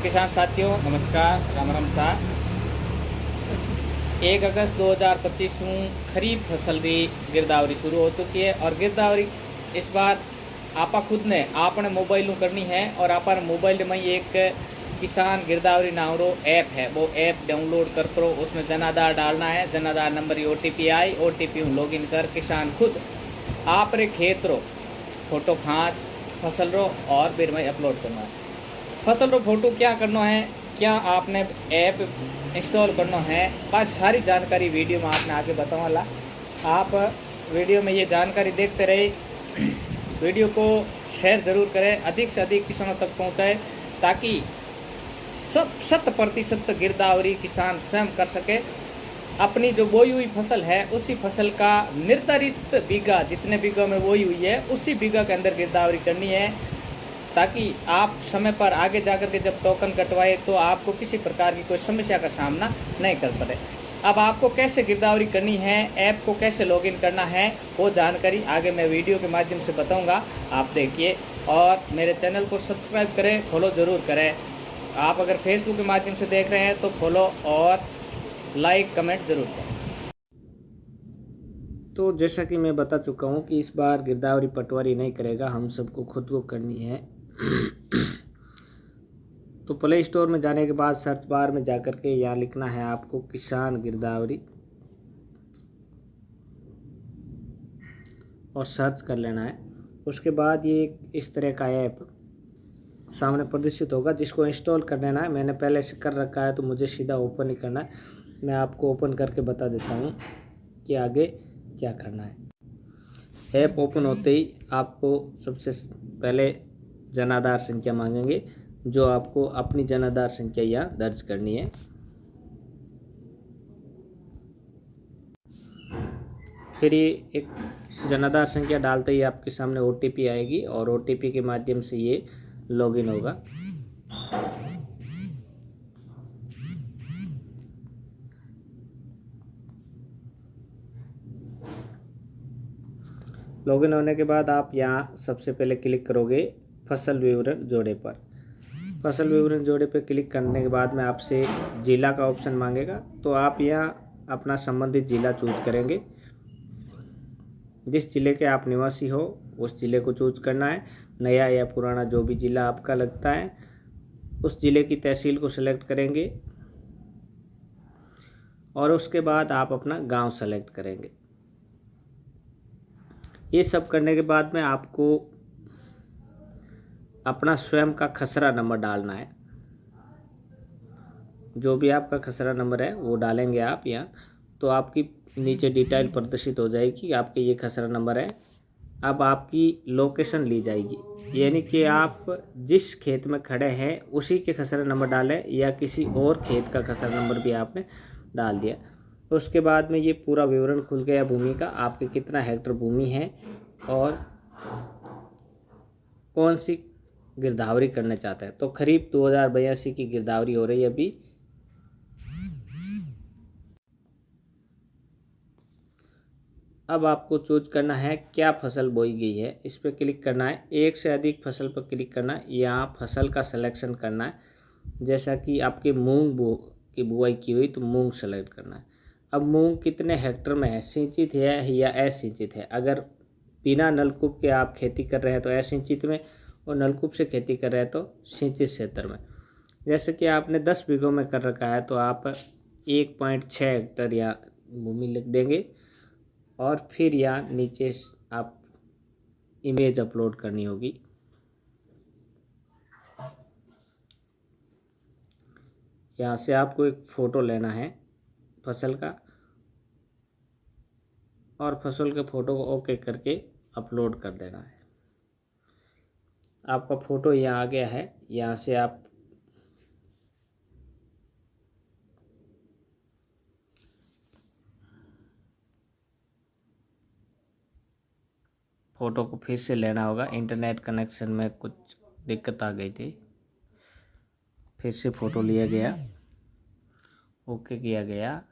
किसान साथियों नमस्कार, राम राम साथ। 1 अगस्त 2025 में खरीफ फसल की गिरदावरी शुरू हो चुकी है और गिरदावरी इस बार आपा खुद ने आपने मोबाइल में करनी है और आपने मोबाइल में एक किसान गिरदावरी नाम रो ऐप है, वो ऐप डाउनलोड कर करो। उसमें जनाधार डालना है, जनाधार नंबर की OTP आई, OTP में लॉगिन कर किसान खुद आप रे खेत रो फोटो खाँच फसल रो और फिर में अपलोड करना है। फसल रो फोटो क्या करना है, क्या आपने ऐप इंस्टॉल करना है, बस सारी जानकारी वीडियो में आपने आगे बताने वाला। आप वीडियो में ये जानकारी देखते रहे, वीडियो को शेयर ज़रूर करें, अधिक से अधिक किसानों तक पहुंचाएं ताकि 100% गिरदावरी किसान स्वयं कर सके। अपनी जो बोई हुई फसल है उसी फसल का निर्धारित बीघा, जितने बीघा में बोई हुई है उसी बीघा के अंदर गिरदावरी करनी है ताकि आप समय पर आगे जाकर के जब टोकन कटवाए तो आपको किसी प्रकार की कोई समस्या का सामना नहीं कर पड़े। अब आपको कैसे गिरदावरी करनी है, ऐप को कैसे लॉगिन करना है, वो जानकारी आगे मैं वीडियो के माध्यम से बताऊंगा। आप देखिए और मेरे चैनल को सब्सक्राइब करें, फॉलो ज़रूर करें। आप अगर फेसबुक के माध्यम से देख रहे हैं तो फॉलो और लाइक कमेंट ज़रूर करें। तो जैसा कि मैं बता चुका हूँ कि इस बार गिरदावरी पटवारी नहीं करेगा, हम सबको खुद को करनी है। तो प्ले स्टोर में जाने के बाद सर्च बार में जाकर के यहाँ लिखना है आपको किसान गिरदावरी और सर्च कर लेना है। उसके बाद ये इस तरह का ऐप सामने प्रदर्शित होगा जिसको इंस्टॉल कर लेना है। मैंने पहले से कर रखा है तो मुझे सीधा ओपन ही करना है। मैं आपको ओपन करके बता देता हूँ कि आगे क्या करना है। ऐप ओपन होते ही आपको सबसे पहले जनाधार संख्या मांगेंगे, जो आपको अपनी जनाधार संख्या यहाँ दर्ज करनी है। फिर ये एक जनाधार संख्या डालते ही आपके सामने OTP आएगी और OTP के माध्यम से ये लॉगिन होगा। लॉगिन होने के बाद आप यहाँ सबसे पहले क्लिक करोगे फसल विवरण जोड़े पर। फसल विवरण जोड़े पर क्लिक करने के बाद में आपसे जिला का ऑप्शन मांगेगा, तो आप यहाँ अपना संबंधित जिला चूज करेंगे। जिस जिले के आप निवासी हो उस जिले को चूज करना है। नया या पुराना जो भी जिला आपका लगता है उस जिले की तहसील को सेलेक्ट करेंगे और उसके बाद आप अपना गांव सेलेक्ट करेंगे। ये सब करने के बाद में आपको अपना स्वयं का खसरा नंबर डालना है। जो भी आपका खसरा नंबर है वो डालेंगे आप यहाँ, तो आपकी नीचे डिटेल प्रदर्शित हो जाएगी। आपके ये खसरा नंबर है। अब आपकी लोकेशन ली जाएगी, यानी कि आप जिस खेत में खड़े हैं उसी के खसरा नंबर डालें या किसी और खेत का खसरा नंबर भी आपने डाल दिया। तो उसके बाद में ये पूरा विवरण खुल गया भूमि का, आपके कितना हेक्टर भूमि है और कौन सी गिरदावरी करना चाहते हैं। तो खरीफ 2082 की गिरदावरी हो रही है अभी। अब आपको चूज करना है क्या फसल बोई गई है, इस पर क्लिक करना है। एक से अधिक फसल पर क्लिक करना है, यहाँ फसल का सिलेक्शन करना है। जैसा कि आपके मूंग की बुआई की हुई तो मूंग सेलेक्ट करना है। अब मूंग कितने हेक्टर में है, सिंचित है या असिंचित है। अगर बिना नलकूप के आप खेती कर रहे हैं तो असिंचित में, और नलकूप से खेती कर रहे हैं तो सिंचित क्षेत्र में। जैसे कि आपने 10 बीघों में कर रखा है तो आप 1.6 हेक्टर यहाँ भूमि लिख देंगे और फिर यहाँ नीचे आप इमेज अपलोड करनी होगी। यहाँ से आपको एक फ़ोटो लेना है फसल का और फसल के फ़ोटो को ओके करके अपलोड कर देना है। आपका फ़ोटो यहाँ आ गया है। यहाँ से आप फ़ोटो को फिर से लेना होगा। इंटरनेट कनेक्शन में कुछ दिक्कत आ गई थी, फिर से फ़ोटो लिया गया, ओके किया गया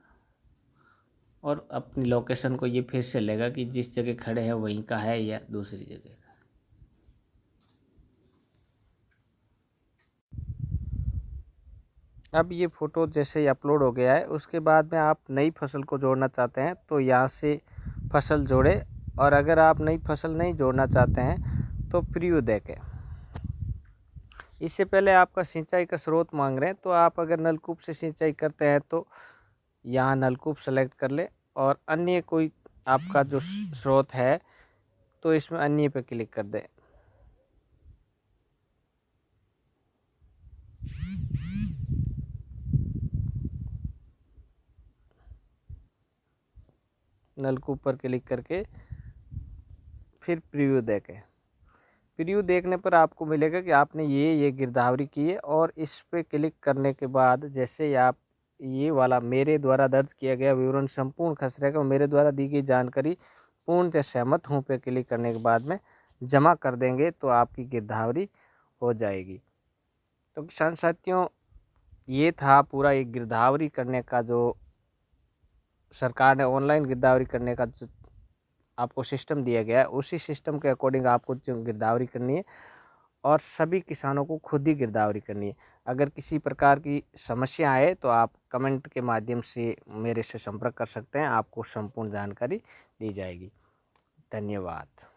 और अपनी लोकेशन को ये फिर से लेगा कि जिस जगह खड़े हैं वहीं का है या दूसरी जगह का। अब ये फ़ोटो जैसे ही अपलोड हो गया है, उसके बाद में आप नई फसल को जोड़ना चाहते हैं तो यहाँ से फसल जोड़े, और अगर आप नई फसल नहीं जोड़ना चाहते हैं तो प्रीव्यू देखें। इससे पहले आपका सिंचाई का स्रोत मांग रहे हैं, तो आप अगर नलकूप से सिंचाई करते हैं तो यहाँ नलकूप सेलेक्ट कर ले, और अन्य कोई आपका जो स्रोत है तो इसमें अन्य पे क्लिक कर दें। नलकूप पर क्लिक करके फिर प्रीव्यू देखें। प्रीव्यू देखने पर आपको मिलेगा कि आपने ये गिरदावरी की है, और इस पे क्लिक करने के बाद जैसे ही आप ये वाला मेरे द्वारा दर्ज किया गया विवरण संपूर्ण खसरे का मेरे द्वारा दी गई जानकारी पूर्णतः सहमत हूँ पे क्लिक करने के बाद में जमा कर देंगे तो आपकी गिरदावरी हो जाएगी। तो किसान साथियों, ये था पूरा एक गिरदावरी करने का जो सरकार ने ऑनलाइन गिरदावरी करने का जो आपको सिस्टम दिया गया है, उसी सिस्टम के अकॉर्डिंग आपको जो गिरदावरी करनी है, और सभी किसानों को खुद ही गिरदावरी करनी है। अगर किसी प्रकार की समस्या आए तो आप कमेंट के माध्यम से मेरे से संपर्क कर सकते हैं, आपको संपूर्ण जानकारी दी जाएगी। धन्यवाद।